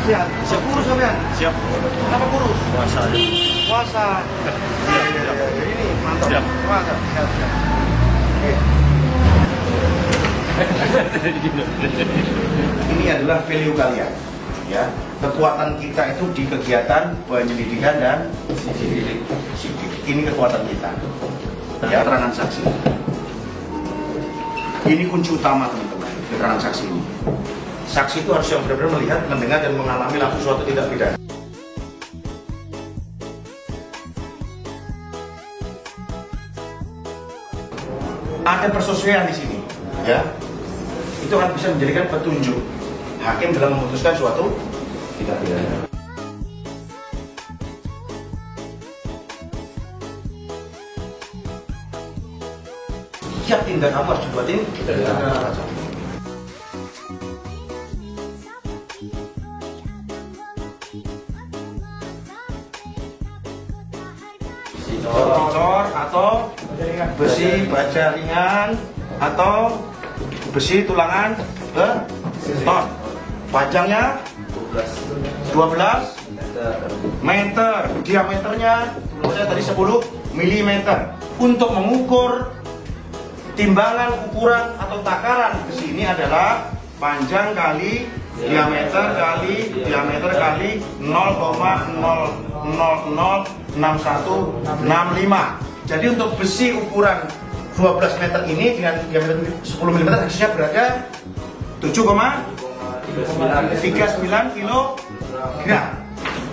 Siap. Siap kurus sampean? Siap. Kenapa kurus? Puasa. Puasa. Ini mantap. Siap. Puasa. Siap. Oke. Ini adalah value kalian, ya. Kekuatan kita itu di kegiatan penyelidikan dan sidik. Ini kekuatan kita. Ya, keterangan saksi. Ini kunci utama teman-teman, keterangan saksi ini. Saksi itu harus yang benar-benar melihat, mendengar, dan mengalami langsung suatu tindak pidana. Ada persesuaian di sini, ya. Itu akan bisa menjadikan petunjuk hakim dalam memutuskan suatu tindak pidana. Setiap tindak kamu harus dibuatin pidana. Cor atau besi baja ringan atau besi tulangan beton. Panjangnya 12 meter, diameternya tadi 10 mm. Untuk mengukur timbangan ukuran atau takaran besi ini adalah panjang kali diameter kali 0,006165. Jadi untuk besi ukuran 12 meter ini dengan diameter 10 mm harusnya beratnya 7,39 kg.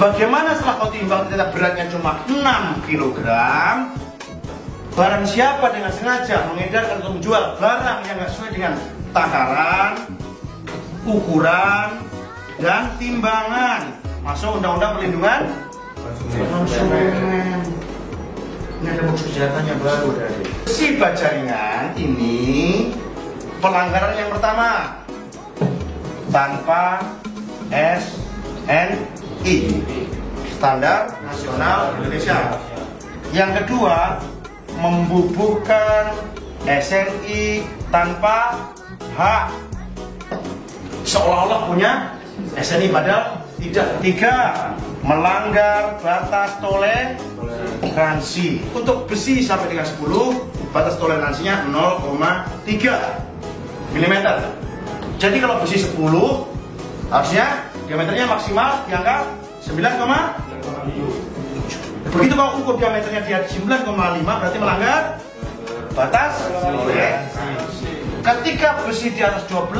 Bagaimana setelah kau timbang ternyata beratnya cuma 6 kg? Barang siapa dengan sengaja mengedarkan atau menjual barang yang nggak sesuai dengan takaran, ukuran, dan timbangan, masuk Undang-Undang Perlindungan Konsumen. Ini ada musuh senjatanya baru dari besi baja ringan ini. Pelanggaran yang pertama, tanpa SNI, Standar Nasional Indonesia. Yang kedua, membubuhkan SNI tanpa hak, seolah-olah punya SNI padahal tidak. Tiga, melanggar batas toleransi. Untuk besi sampai dengan 10, batas toleransinya 0,3 mm. Jadi kalau besi 10, harusnya diameternya maksimal di angka 9,7. Begitu kalau ukur diameternya dia 9,5, berarti melanggar batas toleransi. Ketika besi di atas 12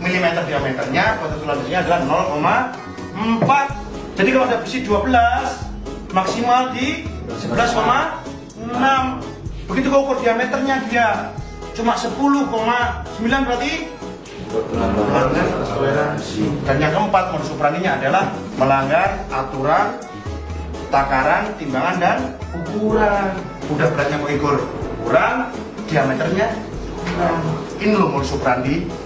mm diameternya, batas toleransinya adalah 0,4. Jadi kalau ada besi 12, maksimal di 11,6. Begitu kalau ukur diameternya dia cuma 10,9, berarti melanggar toleransi. Dan yang keempat, modus operandinya adalah melanggar aturan takaran, timbangan, dan ukuran. Udah beratnya mengukur ukuran, diameternya. Ini loh modus operandi.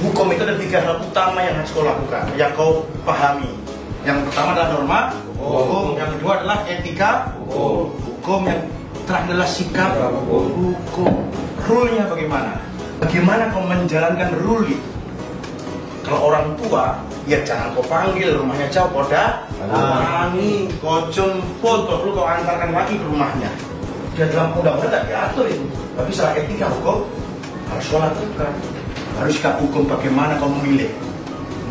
Hukum itu ada 3 hal utama yang harus kau lakukan, yang kau pahami. Yang pertama adalah norma hukum, yang kedua adalah etika hukum, yang terakhir adalah sikap hukum. Rule-nya bagaimana? Bagaimana kau menjalankan rule itu? Kalau orang tua, ya jangan kau panggil, rumahnya jauh, kau datangi, kau jemput, kau perlu kau antarkan lagi ke rumahnya. Dia dalam undang-undang tidak diatur itu, tapi secara etika hukum harus kau lakukan. Harus sikap hukum, bagaimana kau memilih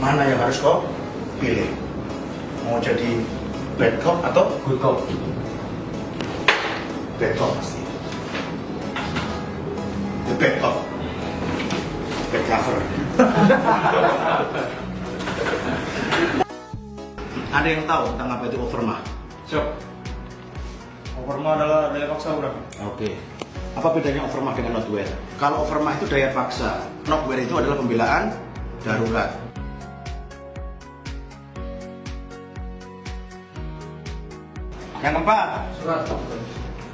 mana yang harus kau pilih. Mau jadi bad cop atau good cop? Bad cop pasti. The bad cop, bad cover. Ada yang tahu tentang apa itu overmah? Siap. Overmah adalah daya paksa, bro. Oke. Apa bedanya overmah dengan notwear? Kalau overmah itu daya paksa, notwear itu adalah pembelaan darurat. Yang keempat, Surat.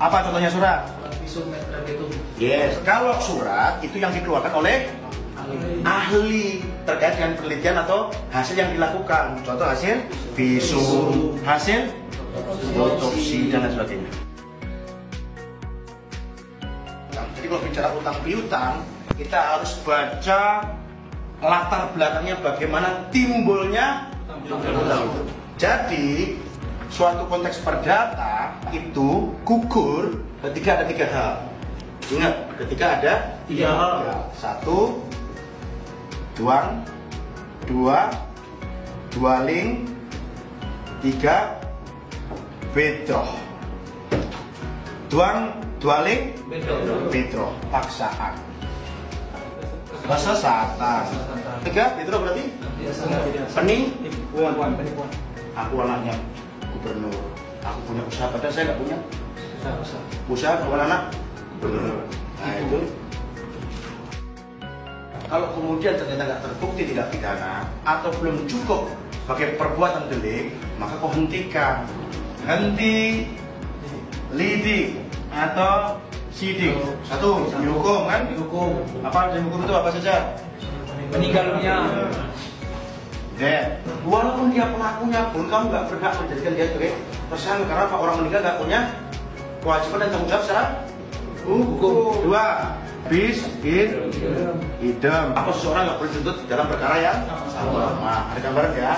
apa contohnya surat? Visum et repetum. Yes. Kalau surat itu yang dikeluarkan oleh ahli terkait dengan penelitian atau hasil yang dilakukan. Contoh hasil visum, hasil otopsi, dan lain sebagainya. Jadi kalau bicara utang piutang, kita harus baca latar belakangnya bagaimana timbulnya utang itu. Jadi suatu konteks perdata itu gugur ketika ada 3 hal. Ingat, ketika ada 3 hal. 1, tuang, 2, dwelling, 3, bedroh. Tuang, dwelling, bedroh, paksaan. Bahasa satan. 3, bedroh berarti? Penipuan. Aku anaknya gubernur. Aku punya usaha, padahal saya nggak punya usaha. Bukan anak gubernur. Nah itu. Kalau kemudian ternyata nggak terbukti tidak pidana atau belum cukup sebagai perbuatan delik, maka kau hentikan. Henti lidik atau sidik. 1, dihukum kan? Dihukum. Apa dihukum itu apa saja? Meninggal dunia. Walaupun dia pelakunya pun kamu nggak berhak menjadikan dia sebagai tersangka karena Pak orang meninggal nggak punya kewajiban dan tanggung jawab secara hukum. 2, bis idem. Apa seseorang nggak boleh dituntut dalam perkara yang sama. Nah, ada gambaran ya.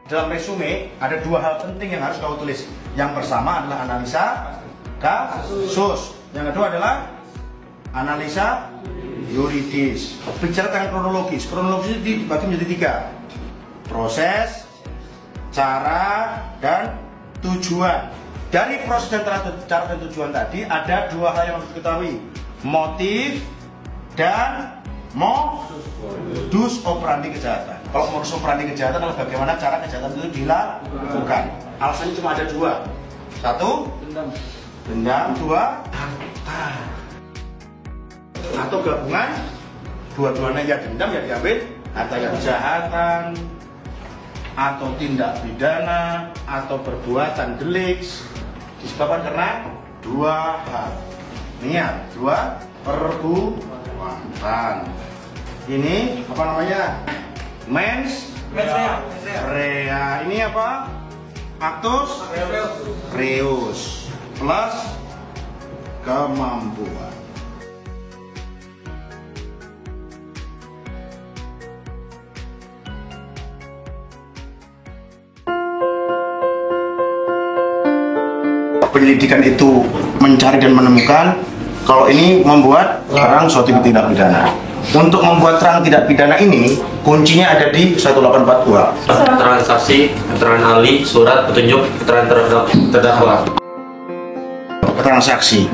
Dalam resume ada 2 hal penting yang harus kau tulis. Yang pertama adalah analisa kasus. Yang kedua adalah analisa yuridis. Bicara tentang kronologis. Kronologis itu dibagi menjadi 3. Proses, cara, dan tujuan. Dari proses dan cara dan tujuan tadi ada 2 hal yang harus diketahui. Motif dan modus operandi kejahatan. Kalau modus operandi kejahatan adalah bagaimana cara kejahatan itu dilakukan. Alasannya cuma ada 2. 1, dendam. 2, harta. Atau gabungan dua-duanya, ya dendam ya diambil, harta ya kejahatan atau tindak pidana atau perbuatan delik disebabkan karena 2 hal. Ingat, 2 perbuatan. Ini apa namanya? Mens rea. Ini apa? Actus reus plus kemampuan. Penyelidikan itu mencari dan menemukan. Kalau ini membuat terang suatu tindak pidana. Untuk membuat terang tidak pidana ini kuncinya ada di 1842. Keterangan saksi, keterangan ahli, surat petunjuk, keterangan terdakwa. Keterangan saksi.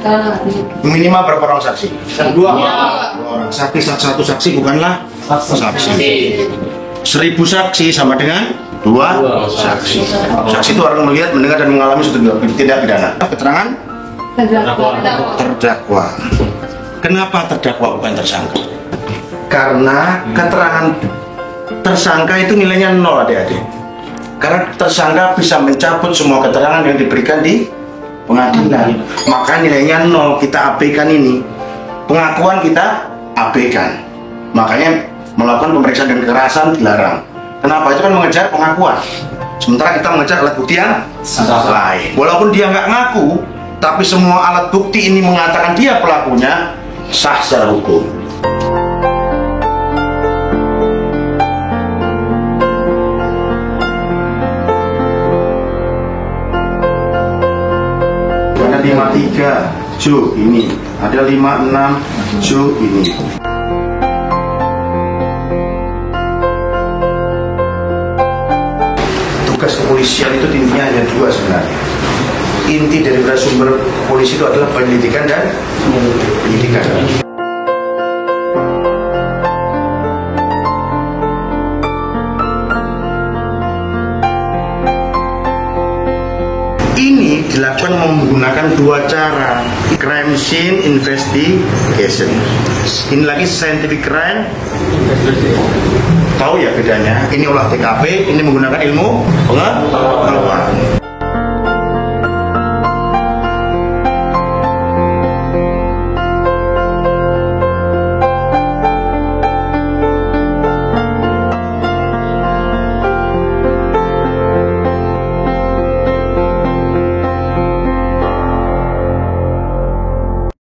Minimal berapa orang saksi? 2 orang. Saksi satu saksi bukanlah saksi. 1000 saksi sama dengan 2 saksi. Saksi itu orang melihat, mendengar dan mengalami suatu tindak pidana. Keterangan terdakwa. Kenapa terdakwa bukan tersangka? Karena keterangan tersangka itu nilainya 0, adik-adik. Karena tersangka bisa mencabut semua keterangan yang diberikan di pengadilan. Maka nilainya 0, kita abaikan ini. Pengakuan kita abaikan. Makanya melakukan pemeriksaan dan kekerasan dilarang. Kenapa? Itu kan mengejar pengakuan. Sementara kita mengejar alat bukti yang lain. Walaupun dia nggak ngaku, tapi semua alat bukti ini mengatakan dia pelakunya, sah secara hukum. Ada 53 Ju ini, ada 56 Ju ini. Tugas kepolisian itu intinya hanya 2 sebenarnya. Inti dari sumber polisi itu adalah penyelidikan dan penyidikan. Ini dilakukan menggunakan 2 cara. Crime scene investigation. Ini lagi scientific crime. Tahu ya bedanya? Ini olah TKP, ini menggunakan ilmu pengetahuan.